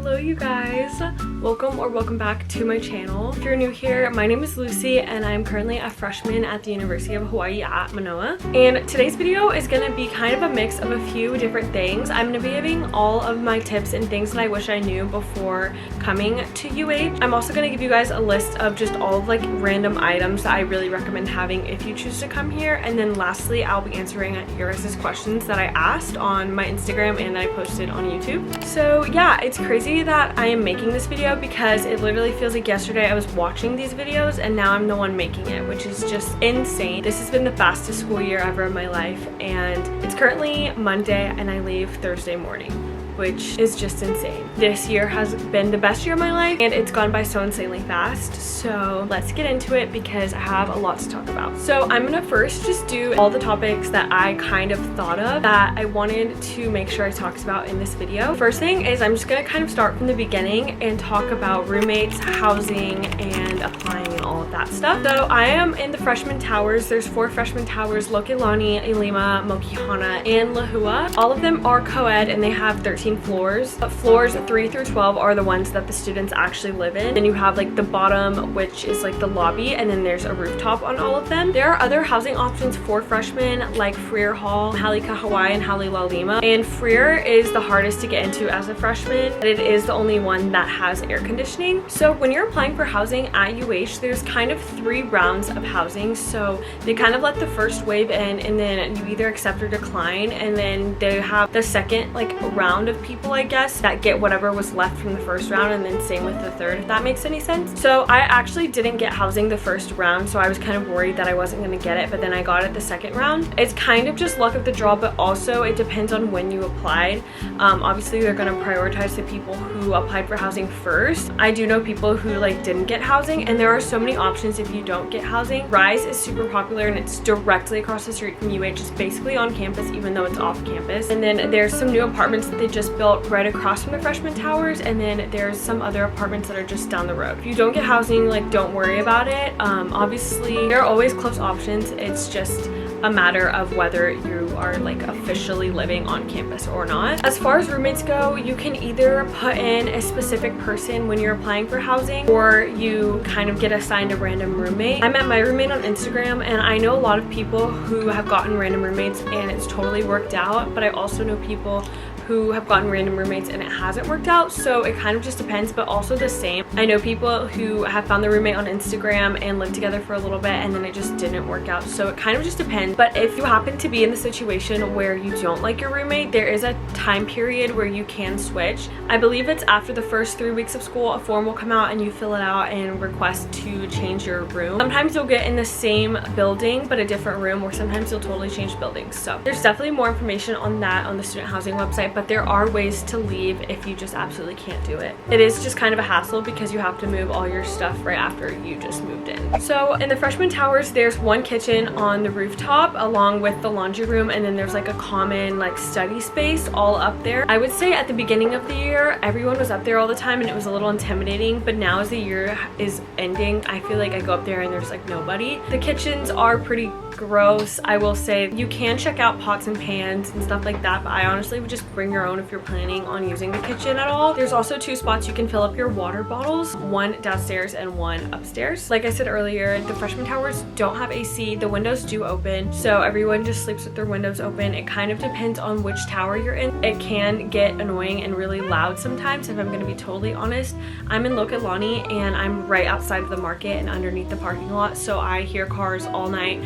Hello you guys, welcome back to my channel. If you're new here, my name is Lucy and I'm currently a freshman at the University of Hawaii at Manoa. And today's video is going to be kind of a mix of a few different things. I'm going to be giving all of my tips and things that I wish I knew before coming to UH. I'm also going to give you guys a list of just all of like random items that I really recommend having if you choose to come here. And then lastly, I'll be answering your guys' questions that I asked on my Instagram and that I posted on YouTube. So yeah, it's crazy that I am making this video because it literally feels like yesterday I was watching these videos and now I'm the one making it, which is just insane. This has been the fastest school year ever of my life, and it's currently Monday and I leave Thursday morning, which is just insane. This year has been the best year of my life and it's gone by so insanely fast. So let's get into it because I have a lot to talk about. So I'm gonna first just do all the topics that I kind of thought of that I wanted to make sure I talked about in this video. First thing is I'm just gonna kind of start from the beginning and talk about roommates, housing, and applying and all of that stuff. So I am in the freshman towers. There's 4 freshman towers: Lokelani, Ilima, Mokihana, and Lahua. All of them are co-ed and they have 13 floors, but floors 3 through 12 are the ones that the students actually live in. Then you have like the bottom, which is like the lobby, and then there's a rooftop on all of them. There are other housing options for freshmen like Freer Hall, Halika Hawaii, and Halilalima. And Freer is the hardest to get into as a freshman, but it is the only one that has air conditioning. So when you're applying for housing at UH, there's kind of 3 rounds of housing. So they kind of let the first wave in and then you either accept or decline, and then they have the second like round of people, I guess, that get whatever was left from the first round, and then same with the third, if that makes any sense. So I actually didn't get housing the first round, so I was kind of worried that I wasn't going to get it, but then I got it the second round. It's kind of just luck of the draw, but also it depends on when you applied. Obviously they're going to prioritize the people who applied for housing first. I do know people who like didn't get housing, and there are so many options if you don't get housing. Rise is super popular and it's directly across the street from UH. It's basically on campus even though it's off campus. And then there's some new apartments that they just built right across from the freshman towers, and then there's some other apartments that are just down the road. If you don't get housing, like, don't worry about it. Obviously there are always close options. It's just a matter of whether you are like officially living on campus or not. As far as roommates go, you can either put in a specific person when you're applying for housing, or you kind of get assigned a random roommate. I met my roommate on Instagram, and I know a lot of people who have gotten random roommates and it's totally worked out, but I also know people who have gotten random roommates and it hasn't worked out. So it kind of just depends, but also the same. I know people who have found their roommate on Instagram and lived together for a little bit and then it just didn't work out. So it kind of just depends. But if you happen to be in the situation where you don't like your roommate, there is a time period where you can switch. I believe it's after the first 3 weeks of school, a form will come out and you fill it out and request to change your room. Sometimes you'll get in the same building but a different room, or sometimes you'll totally change buildings. So there's definitely more information on that on the student housing website, but there are ways to leave if you just absolutely can't do it. It is just kind of a hassle because you have to move all your stuff right after you just moved in. So in the freshman towers, there's one kitchen on the rooftop along with the laundry room, and then there's like a common like study space all up there. I would say at the beginning of the year everyone was up there all the time and it was a little intimidating, but now as the year is ending, I feel like I go up there and there's like nobody. The kitchens are pretty gross, I will say. You can check out pots and pans and stuff like that, but I honestly would just bring your own if you're planning on using the kitchen at all. There's also 2 spots you can fill up your water bottles, one downstairs and one upstairs. Like I said earlier, the freshman towers don't have AC. The windows do open, so everyone just sleeps with their windows open. It kind of depends on which tower you're in. It can get annoying and really loud sometimes, if I'm going to be totally honest. I'm in Lokelani and I'm right outside of the market and underneath the parking lot, so I hear cars all night.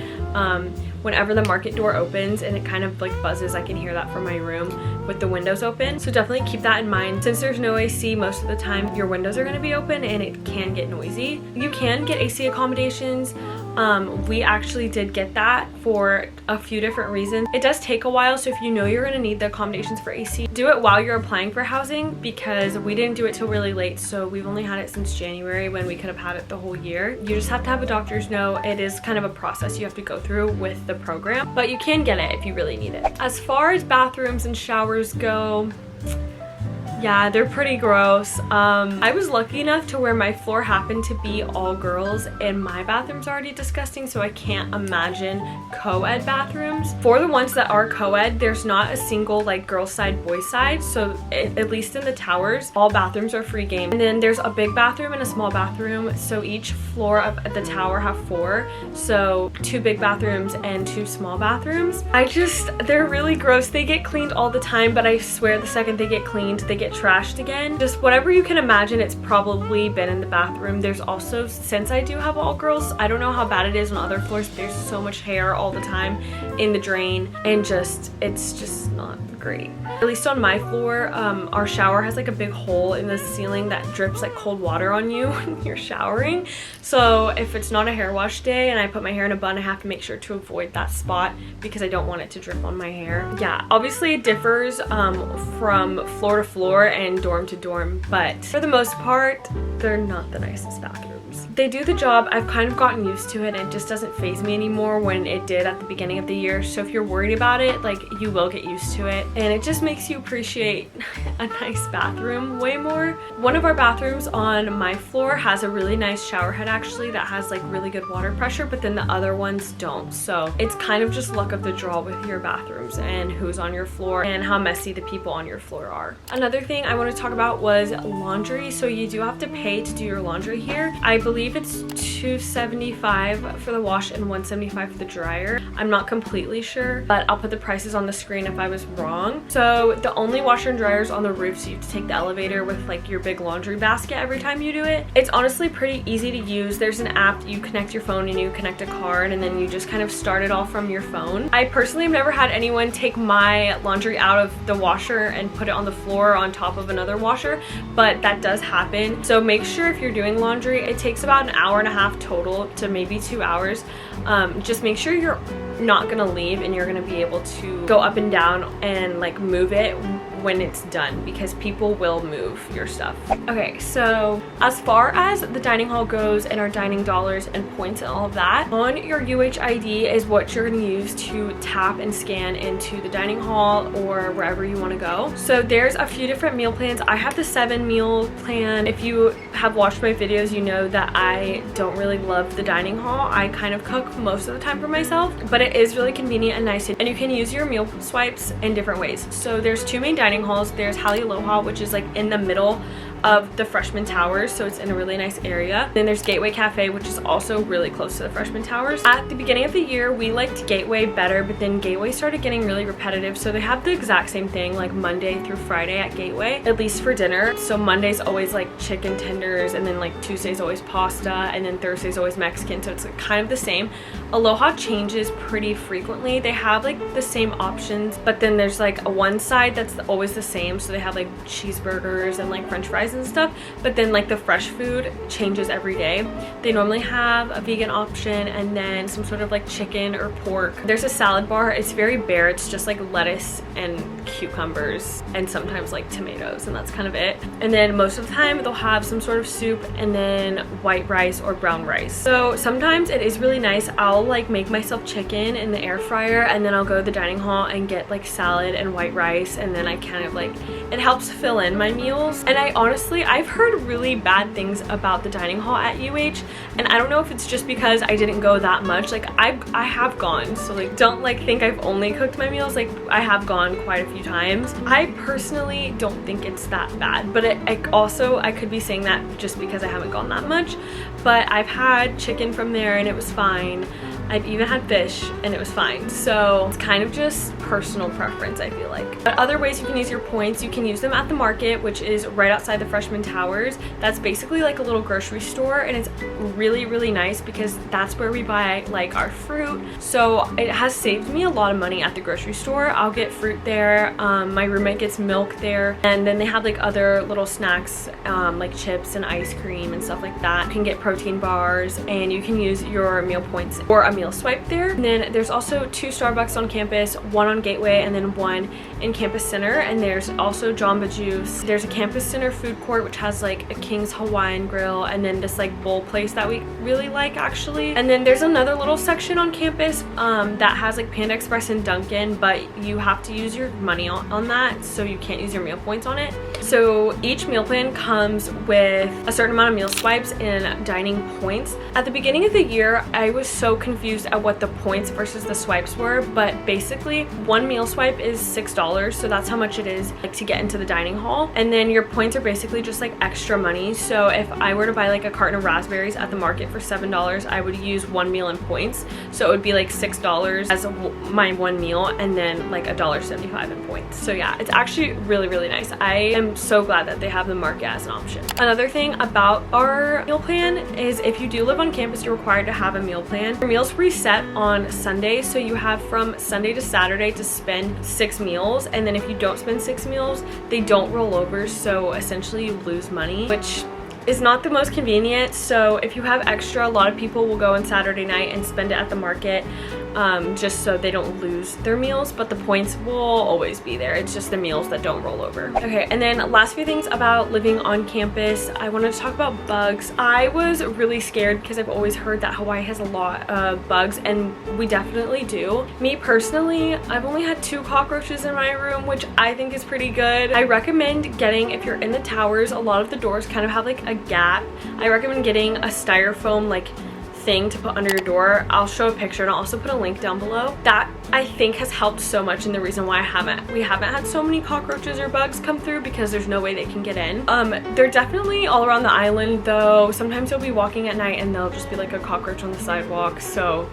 Whenever the market door opens and it kind of like buzzes, I can hear that from my room with the windows open. So definitely keep that in mind. Since there's no AC most of the time, your windows are going to be open and it can get noisy. You can get AC accommodations. We actually did get that for a few different reasons. It does take a while, so if you know you're going to need the accommodations for AC, do it while you're applying for housing, because we didn't do it till really late, so we've only had it since January when we could have had it the whole year. You just have to have a doctor's note. It is kind of a process you have to go through with the program, but you can get it if you really need it. As far as bathrooms and showers go, Yeah, they're pretty gross. I was lucky enough to where my floor happened to be all girls and my bathroom's already disgusting, so I can't imagine co-ed bathrooms. For the ones that are co-ed, there's not a single like girl side, boy side, so at least in the towers, all bathrooms are free game. And then there's a big bathroom and a small bathroom, so each floor of the tower have 4, so 2 big bathrooms and 2 small bathrooms. They're really gross. They get cleaned all the time, but I swear the second they get cleaned, they get trashed again. Just whatever you can imagine, it's probably been in the bathroom. There's also, since I do have all girls, I don't know how bad it is on other floors, but there's so much hair all the time in the drain, and it's just not great. At least on my floor, our shower has like a big hole in the ceiling that drips like cold water on you when you're showering. So if it's not a hair wash day and I put my hair in a bun, I have to make sure to avoid that spot because I don't want it to drip on my hair. Yeah, obviously it differs from floor to floor and dorm to dorm, but for the most part, they're not the nicest bathrooms. They do the job. I've kind of gotten used to it and it just doesn't faze me anymore when it did at the beginning of the year. So if you're worried about it, like, you will get used to it, and it just makes you appreciate a nice bathroom way more. One of our bathrooms on my floor has a really nice shower head actually that has like really good water pressure, but then the other ones don't. So it's kind of just luck of the draw with your bathrooms and who's on your floor and how messy the people on your floor are. Another thing I want to talk about was laundry. So you do have to pay to do your laundry here. I believe it's $2.75 for the wash and $1.75 for the dryer. I'm not completely sure, but I'll put the prices on the screen if I was wrong. So the only washer and dryers on the roof, so you have to take the elevator with like your big laundry basket every time you do it. It's honestly pretty easy to use. There's an app, you connect your phone and you connect a card, and then you just kind of start it all from your phone. I personally have never had anyone take my laundry out of the washer and put it on the floor on top of another washer, but that does happen. So make sure if you're doing laundry, it takes about an hour and a half total to maybe 2 hours. Just make sure you're not gonna leave and you're gonna be able to go up and down and like move it when it's done, because people will move your stuff. Okay, so as far as the dining hall goes and our dining dollars and points and all of that, on your UH ID is what you're gonna use to tap and scan into the dining hall or wherever you wanna go. So there's a few different meal plans. I have the 7 meal plan. If you have watched my videos, you know that I don't really love the dining hall. I kind of cook most of the time for myself, but it is really convenient and nice, and you can use your meal swipes in different ways. So there's 2 main dining halls. There's Hali Aloha, which is like in the middle of the freshman towers, so it's in a really nice area. Then there's Gateway Cafe, which is also really close to the freshman towers. At the beginning of the year, we liked Gateway better, but then Gateway started getting really repetitive, so they have the exact same thing like Monday through Friday at Gateway, at least for dinner. So Monday's always like chicken tenders, and then like Tuesday's always pasta, and then Thursday's always Mexican, so it's like kind of the same. Aloha changes pretty frequently. They have like the same options, but then there's like a one side that's always the same, so they have like cheeseburgers and like french fries and stuff, but then like the fresh food changes every day. They normally have a vegan option and then some sort of like chicken or pork. There's a salad bar. It's very bare. It's just like lettuce and cucumbers and sometimes like tomatoes, and that's kind of it. And then most of the time they'll have some sort of soup and then white rice or brown rice. So sometimes it is really nice. I'll like make myself chicken in the air fryer, and then I'll go to the dining hall and get like salad and white rice, and then I kind of like, it helps fill in my meals. And I honestly, I've heard really bad things about the dining hall at UH, and I don't know if it's just because I didn't go that much. Like I have gone, so like don't like think I've only cooked my meals. Like I have gone quite a few times. I personally don't think it's that bad, but I could be saying that just because I haven't gone that much, but I've had chicken from there and it was fine. I've even had fish and it was fine. So it's kind of just personal preference, I feel like. But other ways you can use your points, you can use them at the market, which is right outside the freshman towers. That's basically like a little grocery store, and it's really, really nice because that's where we buy like our fruit. So it has saved me a lot of money at the grocery store. I'll get fruit there. My roommate gets milk there, and then they have like other little snacks like chips and ice cream and stuff like that. You can get protein bars, and you can use your meal points or a meal swipe there. And then there's also 2 Starbucks on campus, 1 on Gateway and then 1 in Campus Center. And there's also Jamba Juice. There's a Campus Center food court which has like a King's Hawaiian grill and then this like bowl place that we really like actually. And then there's another little section on campus that has like Panda Express and Dunkin', but you have to use your money on that, so you can't use your meal points on it. So each meal plan comes with a certain amount of meal swipes and dining points. At the beginning of the year, I was so confused at what the points versus the swipes were, but basically 1 meal swipe is $6, so that's how much it is like to get into the dining hall. And then your points are basically just like extra money. So if I were to buy like a carton of raspberries at the market for $7, I would use 1 meal in points, so it would be like $6 as my 1 meal and then like $1.75 in points. So yeah, it's actually really nice. I am so glad that they have the market as an option. Another thing about our meal plan is if you do live on campus, you're required to have a meal plan. Your meals reset on Sunday, so you have from Sunday to Saturday to spend 6 meals, and then if you don't spend 6 meals, they don't roll over, so essentially you lose money, which is not the most convenient. So if you have extra, a lot of people will go on Saturday night and spend it at the market just so they don't lose their meals, but the points will always be there. It's just the meals that don't roll over. Okay, and then last few things about living on campus. I wanted to talk about bugs. I was really scared because I've always heard that Hawaii has a lot of bugs, and we definitely do. Me personally, I've only had 2 cockroaches in my room, which I think is pretty good. I recommend getting, if you're in the towers, a lot of the doors kind of have like a gap. I recommend getting a styrofoam like thing to put under your door. I'll show a picture and I'll also put a link down below. That I think has helped so much, and the reason why we haven't had so many cockroaches or bugs come through, because there's no way they can get in. They're definitely all around the island though. Sometimes you'll be walking at night and there'll just be like a cockroach on the sidewalk, so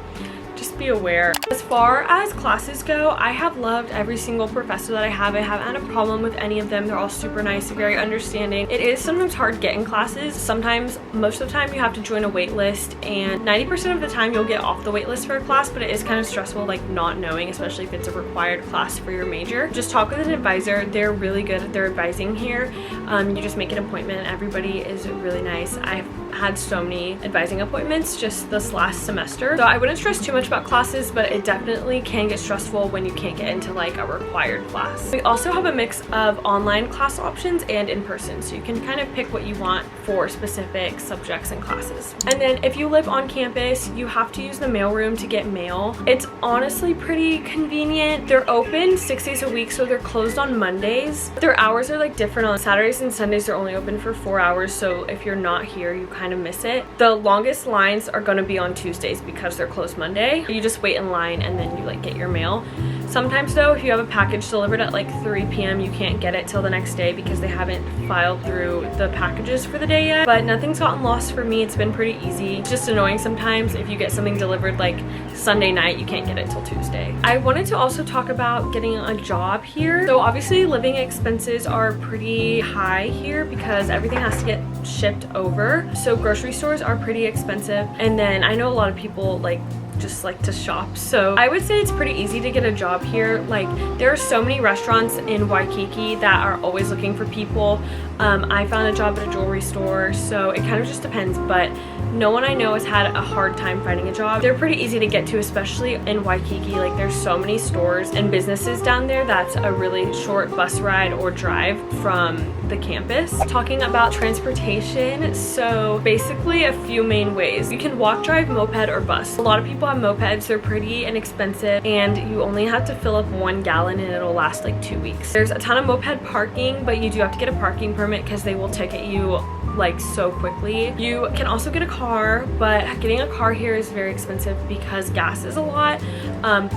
just be aware. As far as classes go, I have loved every single professor that I haven't had a problem with any of them. They're all super nice, very understanding. It is sometimes hard getting classes. Sometimes, most of the time, you have to join a wait list, and 90% of the time you'll get off the wait list for a class, but it is kind of stressful like not knowing, especially if it's a required class for your major. Just talk with an advisor. They're really good at their advising here. You just make an appointment. Everybody is really nice. I've had so many advising appointments just this last semester, so I wouldn't stress too much about classes, but it definitely can get stressful when you can't get into like a required class. We also have a mix of online class options and in person, so you can kind of pick what you want for specific subjects and classes. And then if you live on campus, you have to use the mailroom to get mail. It's honestly pretty convenient. They're open 6 days a week, so they're closed on Mondays. Their hours are like different. On Saturdays and Sundays they're only open for 4 hours, so if you're not here you kind of miss it. The longest lines are going to be on Tuesdays because they're closed Monday. You just wait in line and then you like get your mail. Sometimes though, if you have a package delivered at like 3 p.m, you can't get it till the next day because they haven't filed through the packages for the day yet. But nothing's gotten lost for me. It's been pretty easy. It's just annoying sometimes if you get something delivered like Sunday night, you can't get it till Tuesday. I wanted to also talk about getting a job here. So obviously living expenses are pretty high here because everything has to get shipped over. So grocery stores are pretty expensive. And then I know a lot of people just like to shop, so I would say it's pretty easy to get a job here. Like there are so many restaurants in Waikiki that are always looking for people. I found a job at a jewelry store, so it kind of just depends, but no one I know has had a hard time finding a job. They're pretty easy to get to, especially in Waikiki. Like there's so many stores and businesses down there that's a really short bus ride or drive from the campus. Talking about transportation, so basically a few main ways. You can walk, drive, moped, or bus. A lot of people have mopeds. They're pretty inexpensive and you only have to fill up 1 gallon and it'll last like 2 weeks. There's a ton of moped parking, but you do have to get a parking permit because they will ticket you like so quickly. You can also get a car, but getting a car here is very expensive because gas is a lot,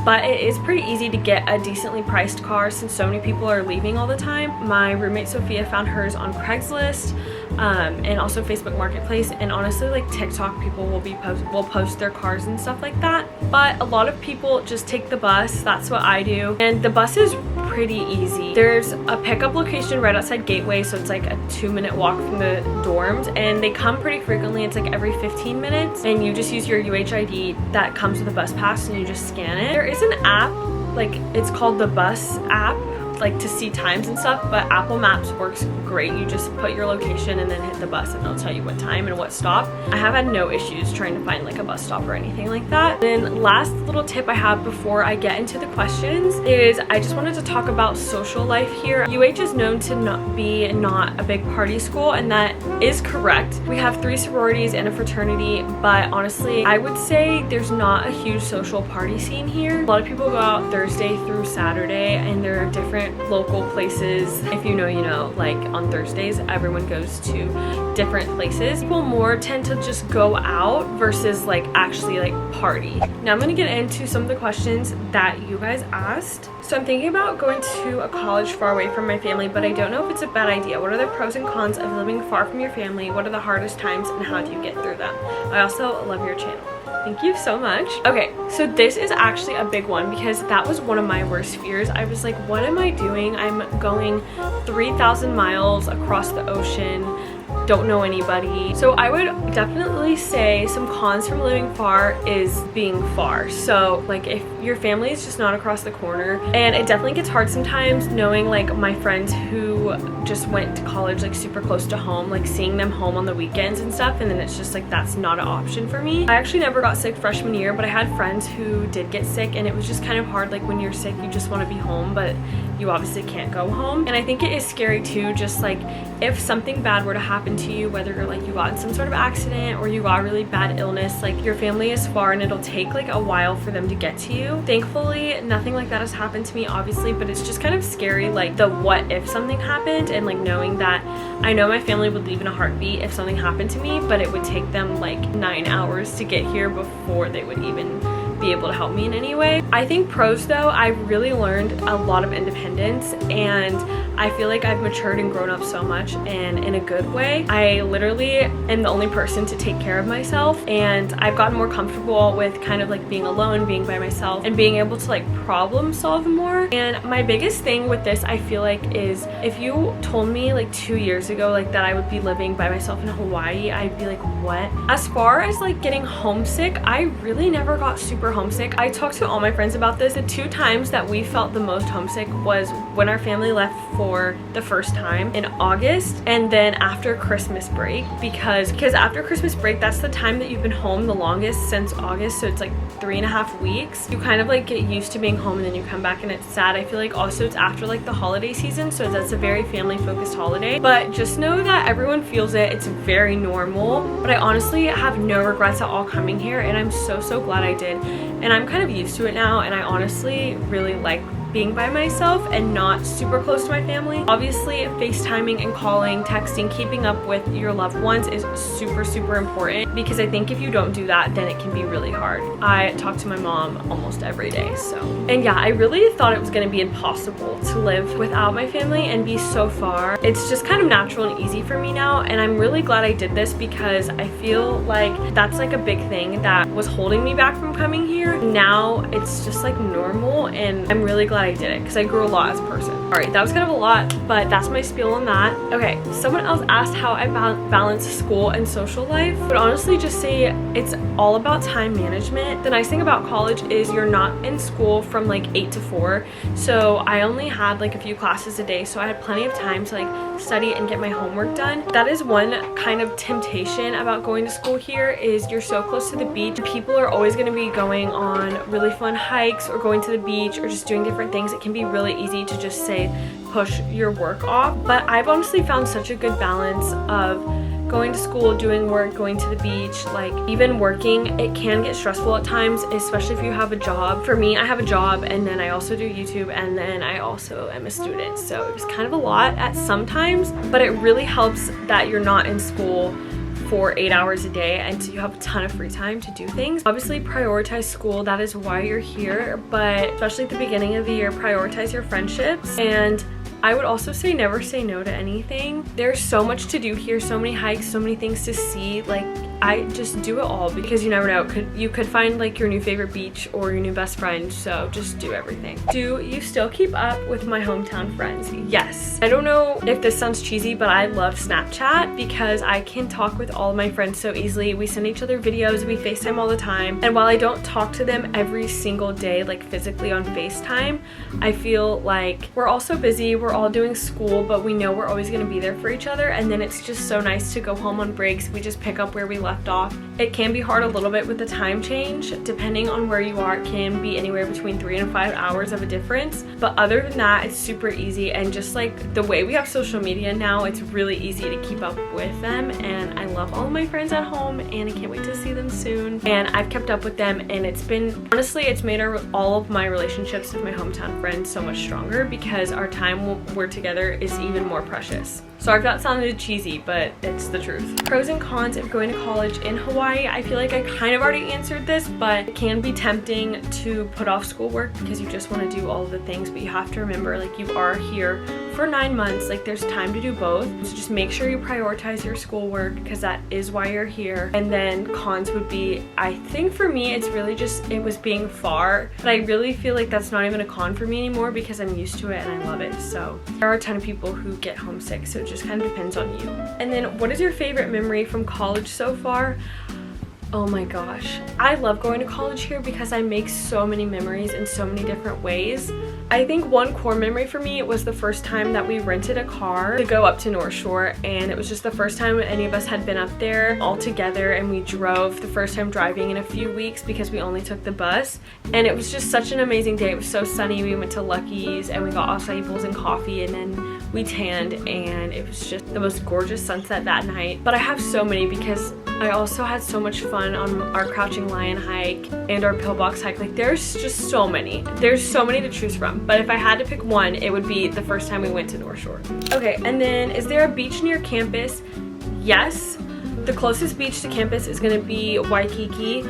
but it is pretty easy to get a decently priced car since so many people are leaving all the time. My roommate Sophia found hers on Craigslist and also Facebook Marketplace, and honestly like TikTok people will post their cars and stuff like that, but a lot of people just take the bus. That's what I do, and the bus is pretty easy. There's a pickup location right outside Gateway, so it's like a 2-minute walk from the dorms, and they come pretty frequently. It's like every 15 minutes, and you just use your UH ID that comes with a bus pass and you just scan it. There is an app, like it's called the bus app, like to see times and stuff, but Apple Maps works great. You just put your location and then hit the bus and they'll tell you what time and what stop. I have had no issues trying to find like a bus stop or anything like that. Then last little tip I have before I get into the questions is I just wanted to talk about social life here. UH is known to not be a big party school, and that is correct. We have 3 sororities and a fraternity, but honestly I would say there's not a huge social party scene here. A lot of people go out Thursday through Saturday, and there are different local places. If you know, you know, like on Thursdays everyone goes to different places. People more tend to just go out versus like actually like party. Now I'm gonna get into some of the questions that you guys asked. So I'm thinking about going to a college far away from my family, but I don't know if it's a bad idea. What are the pros and cons of living far from your family? What are the hardest times and how do you get through them? I also love your channel. Thank you so much. Okay, so this is actually a big one because that was one of my worst fears. I was like, what am I doing? I'm going 3,000 miles across the ocean, don't know anybody. So I would definitely say some cons from living far is being far. So like if your family is just not across the corner, and it definitely gets hard sometimes knowing like my friends who just went to college like super close to home, like seeing them home on the weekends and stuff, and then it's just like that's not an option for me. I actually never got sick freshman year, but I had friends who did get sick, and it was just kind of hard. Like when you're sick you just want to be home, but you obviously can't go home. And I think it is scary too, just like if something bad were to happen to you, whether you're like you got in some sort of accident or you got a really bad illness, like your family is far and it'll take like a while for them to get to you. Thankfully nothing like that has happened to me obviously, but it's just kind of scary, like the what if something happened, and like knowing that I know my family would leave in a heartbeat if something happened to me, but it would take them like 9 hours to get here before they would even be able to help me in any way. I think pros though, I've really learned a lot of independence, and I feel like I've matured and grown up so much, and in a good way. I literally am the only person to take care of myself, and I've gotten more comfortable with kind of like being alone, being by myself, and being able to like problem solve more. And my biggest thing with this I feel like is if you told me like 2 years ago like that I would be living by myself in Hawaii, I'd be like, what? As far as like getting homesick, I really never got super homesick. I talked to all my friends about this. The 2 times that we felt the most homesick was when our family left for the first time in August, and then after Christmas break, because after Christmas break that's the time that you've been home the longest since August, so it's like 3.5 weeks. You kind of like get used to being home and then you come back and it's sad. I feel like also it's after like the holiday season, so that's a very family focused holiday, but just know that everyone feels it. It's very normal, but I honestly have no regrets at all coming here, and I'm so glad I did, and I'm kind of used to it now, and I honestly really like being by myself and not super close to my family. Obviously FaceTiming and calling, texting, keeping up with your loved ones is super important, because I think if you don't do that then it can be really hard. I talk to my mom almost every day, so. And yeah, I really thought it was going to be impossible to live without my family and be so far. It's just kind of natural and easy for me now, and I'm really glad I did this because I feel like that's like a big thing that was holding me back from coming here. Now it's just like normal, and I'm really glad I did it because I grew a lot as a person. Alright, that was kind of a lot, but that's my spiel on that. Okay, someone else asked how I balance school and social life. I would honestly just say it's all about time management. The nice thing about college is you're not in school from like 8 to 4, so I only had like a few classes a day, so I had plenty of time to like study and get my homework done. That is one kind of temptation about going to school here, is you're so close to the beach. People are always going to be going on really fun hikes or going to the beach or just doing different things. It can be really easy to just say push your work off, but I've honestly found such a good balance of going to school, doing work, going to the beach, like even working. It can get stressful at times, especially if you have a job. For me, I have a job, and then I also do YouTube, and then I also am a student, so it was kind of a lot at some times, but it really helps that you're not in school for 8 hours a day, and so you have a ton of free time to do things. Obviously prioritize school, that is why you're here, but especially at the beginning of the year, prioritize your friendships. And I would also say never say no to anything. There's so much to do here, so many hikes, so many things to see. Like I just do it all because you never know. You could find like your new favorite beach or your new best friend, so just do everything. Do you still keep up with my hometown friends? Yes. I don't know if this sounds cheesy, but I love Snapchat because I can talk with all of my friends so easily. We send each other videos, we FaceTime all the time, and while I don't talk to them every single day like physically on FaceTime, I feel like we're all so busy, we're all doing school, but we know we're always going to be there for each other, and then it's just so nice to go home on breaks. We just pick up where we left off. It can be hard a little bit with the time change. Depending on where you are, it can be anywhere between 3 and 5 hours of a difference, but other than that, it's super easy. And just like the way we have social media now, it's really easy to keep up with them, and I love all of my friends at home and I can't wait to see them soon. And I've kept up with them, and it's been, honestly, it's made all of my relationships with my hometown friends so much stronger because our time we're together is even more precious. Sorry if that sounded cheesy, but it's the truth. Pros and cons of going to college in Hawaii. I feel like I kind of already answered this, but it can be tempting to put off schoolwork because you just want to do all of the things, but you have to remember, like, you are here for 9 months, like there's time to do both. So just make sure you prioritize your schoolwork because that is why you're here. And then cons would be, I think for me, it's really just, it was being far, but I really feel like that's not even a con for me anymore because I'm used to it and I love it. So there are a ton of people who get homesick, so it just kind of depends on you. And then what is your favorite memory from college so far? Oh my gosh, I love going to college here because I make so many memories in so many different ways. I think one core memory for me was the first time that we rented a car to go up to North Shore, and it was just the first time any of us had been up there all together, and we drove, the first time driving in a few weeks because we only took the bus, and it was just such an amazing day. It was so sunny. We went to Lucky's and we got acai bowls and coffee, and then we tanned, and it was just the most gorgeous sunset that night. But I have so many because I also had so much fun on our Crouching Lion hike and our Pillbox hike. Like, there's just so many. There's so many to choose from. But if I had to pick one, it would be the first time we went to North Shore. Okay, and then is there a beach near campus? Yes. The closest beach to campus is going to be Waikiki.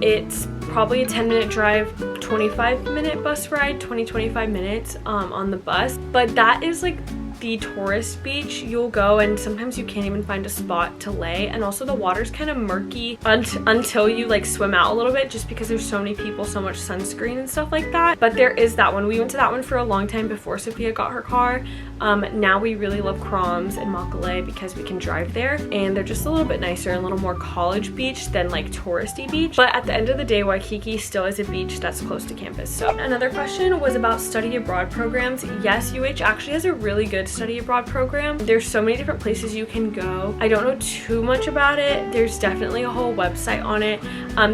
It's probably a 10-minute drive, 25-minute bus ride, 20-25 minutes on the bus. But that is like the tourist beach. You'll go and sometimes you can't even find a spot to lay, and also the water's kind of murky until you like swim out a little bit just because there's so many people, so much sunscreen and stuff like that. But there is that one. We went to that one for a long time before Sophia got her car. Now we really love Kroms and Makale because we can drive there, and they're just a little bit nicer and a little more college beach than like touristy beach. But at the end of the day, Waikiki still is a beach that's close to campus. So another question was about study abroad programs. Yes, UH actually has a really good study abroad program. There's so many different places you can go. I don't know too much about it. There's definitely a whole website on it.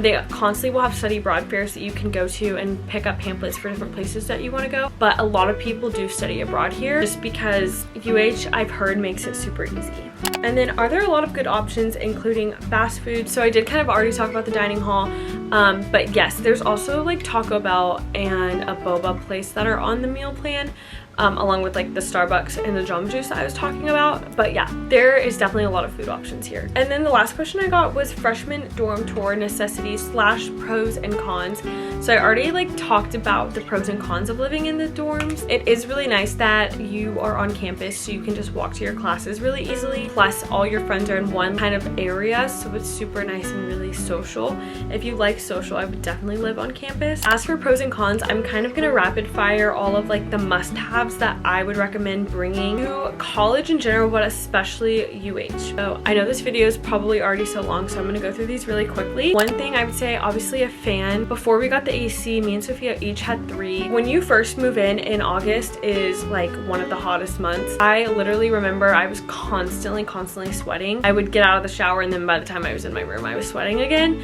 They constantly will have study abroad fairs that you can go to and pick up pamphlets for different places that you want to go. But a lot of people do study abroad here just because UH, I've heard, makes it super easy. And then are there a lot of good options including fast food? So I did kind of already talk about the dining hall, but yes, there's also like Taco Bell and a boba place that are on the meal plan. Along with like the Starbucks and the Jamba Juice that I was talking about. But yeah, there is definitely a lot of food options here. And then the last question I got was freshman dorm tour necessities / pros and cons. So I already like talked about the pros and cons of living in the dorms. It is really nice that you are on campus, so you can just walk to your classes really easily. Plus all your friends are in one kind of area, so it's super nice and really social. If you like social, I would definitely live on campus. As for pros and cons, I'm kind of gonna rapid fire all of like the must-haves that I would recommend bringing to college in general, but especially UH. So I know this video is probably already so long, so I'm gonna go through these really quickly. One thing I would say, obviously a fan. Before we got the AC, me and Sophia each had 3. When you first move in August is like one of the hottest months. I literally remember I was constantly sweating. I would get out of the shower and then by the time I was in my room, I was sweating again.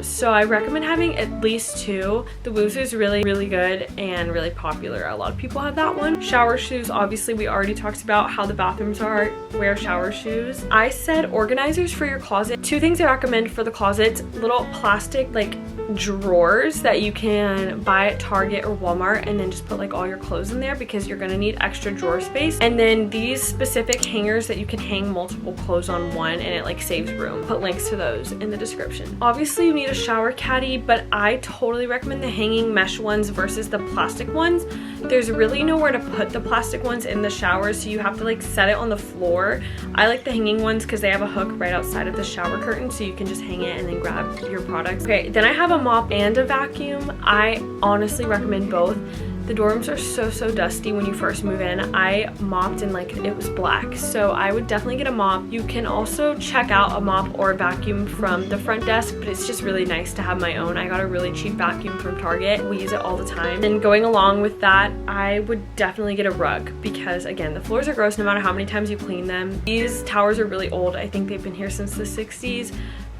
So I recommend having at least 2. The Wuzu is really good and really popular. A lot of people have that one. Shower shoes, obviously we already talked about how the bathrooms are. Wear shower shoes. I said organizers for your closet. 2 things I recommend for the closets: little plastic like drawers that you can buy at Target or Walmart and then just put like all your clothes in there because you're gonna need extra drawer space. And then these specific hangers that you can hang multiple clothes on one, and it like saves room. Put links to those in the description. Obviously you need a shower caddy, but I totally recommend the hanging mesh ones versus the plastic ones. There's really nowhere to put the plastic ones in the shower, so you have to like set it on the floor. I like the hanging ones because they have a hook right outside of the shower curtain, so you can just hang it and then grab your products. Okay, then I have a mop and a vacuum. I honestly recommend both. The dorms are so dusty when you first move in. I mopped and like it was black, so I would definitely get a mop. You can also check out a mop or a vacuum from the front desk, but it's just really nice to have my own. I got a really cheap vacuum from Target. We use it all the time. And going along with that, I would definitely get a rug because again, the floors are gross no matter how many times you clean them. These towers are really old. I think they've been here since the 60s.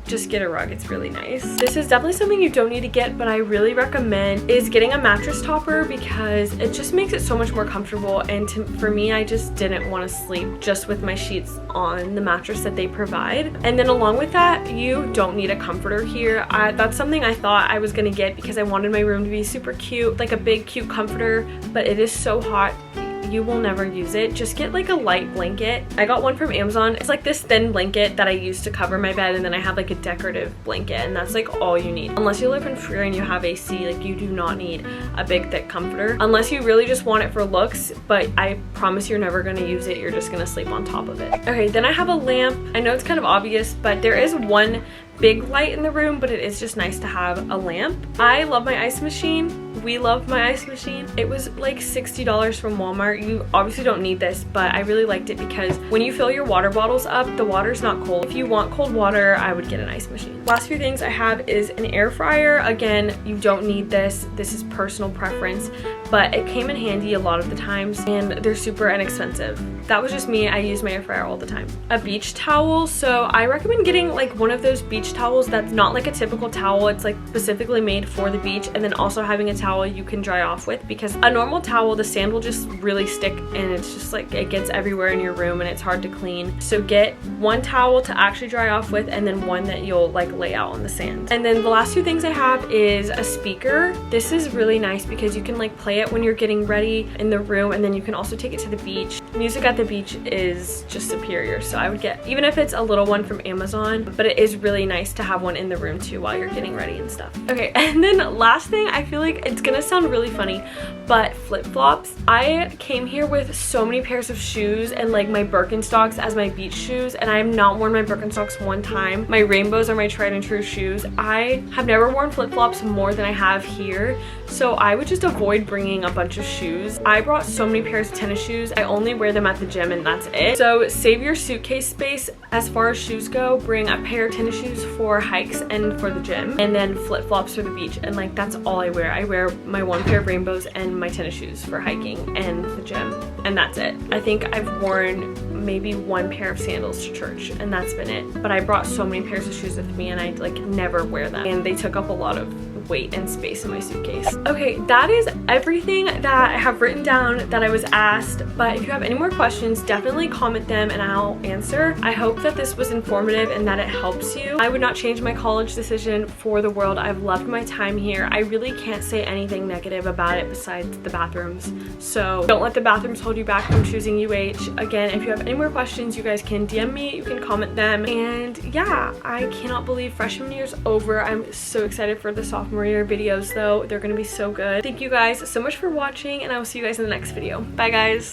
Just get a rug, it's really nice. This is definitely something you don't need to get, but I really recommend is getting a mattress topper because it just makes it so much more comfortable. And for me, I just didn't want to sleep just with my sheets on the mattress that they provide. And then along with that, you don't need a comforter here. That's something I thought I was gonna get because I wanted my room to be super cute, like a big cute comforter, but it is so hot. You will never use it. Just get like a light blanket. I got one from Amazon. It's like this thin blanket that I use to cover my bed, and then I have like a decorative blanket, and that's like all you need. Unless you live in Freer and you have AC, like you do not need a big thick comforter unless you really just want it for looks, but I promise you're never gonna use it. You're just gonna sleep on top of it. Okay, then I have a lamp. I know it's kind of obvious, but there is one big light in the room, but it is just nice to have a lamp. I love my ice machine. We love my ice machine. It was like $60 from Walmart. You obviously don't need this, but I really liked it because when you fill your water bottles up, the water's not cold. If you want cold water, I would get an ice machine. Last few things I have is an air fryer. Again, you don't need this. This is personal preference, but it came in handy a lot of the times, and they're super inexpensive. That was just me. I use my air fryer all the time. A beach towel. So I recommend getting like one of those beach towels that's not like a typical towel. It's like specifically made for the beach, and then also having a towel you can dry off with, because a normal towel, the sand will just really stick and it's just like it gets everywhere in your room and it's hard to clean. So get one towel to actually dry off with, and then one that you'll like lay out on the sand. And then the last two things I have is a speaker. This is really nice because you can like play it when you're getting ready in the room, and then you can also take it to the beach. Music at the beach is just superior, so I would get, even if it's a little one from Amazon, but it is really nice to have one in the room too while you're getting ready and stuff. Okay, and then last thing, I feel like it's gonna sound really funny, but flip-flops. I came here with so many pairs of shoes and like my Birkenstocks as my beach shoes, and I have not worn my Birkenstocks one time. My rainbows are my tried and true shoes. I have never worn flip-flops more than I have here, so I would just avoid bringing a bunch of shoes. I brought so many pairs of tennis shoes. I only wear them at the gym and that's it. So save your suitcase space as far as shoes go. Bring a pair of tennis shoes for hikes and for the gym, and then flip-flops for the beach, and like that's all I wear. I wear my one pair of rainbows and my tennis shoes for hiking and the gym, and that's it. I think I've worn maybe one pair of sandals to church, and that's been it. But I brought so many pairs of shoes with me and I like never wear them, and they took up a lot of weight and space in my suitcase. Okay, that is everything that I have written down that I was asked, but if you have any more questions, definitely comment them and I'll answer. I hope that this was informative and that it helps you. I would not change my college decision for the world. I've loved my time here. I really can't say anything negative about it besides the bathrooms. So don't let the bathrooms hold you back from choosing UH. Again, if you have any more questions, you guys can DM me, you can comment them. And yeah, I cannot believe freshman year's over. I'm so excited for the sophomore year videos though. They're gonna be so good. Thank you guys so much for watching, and I will see you guys in the next video. Bye guys.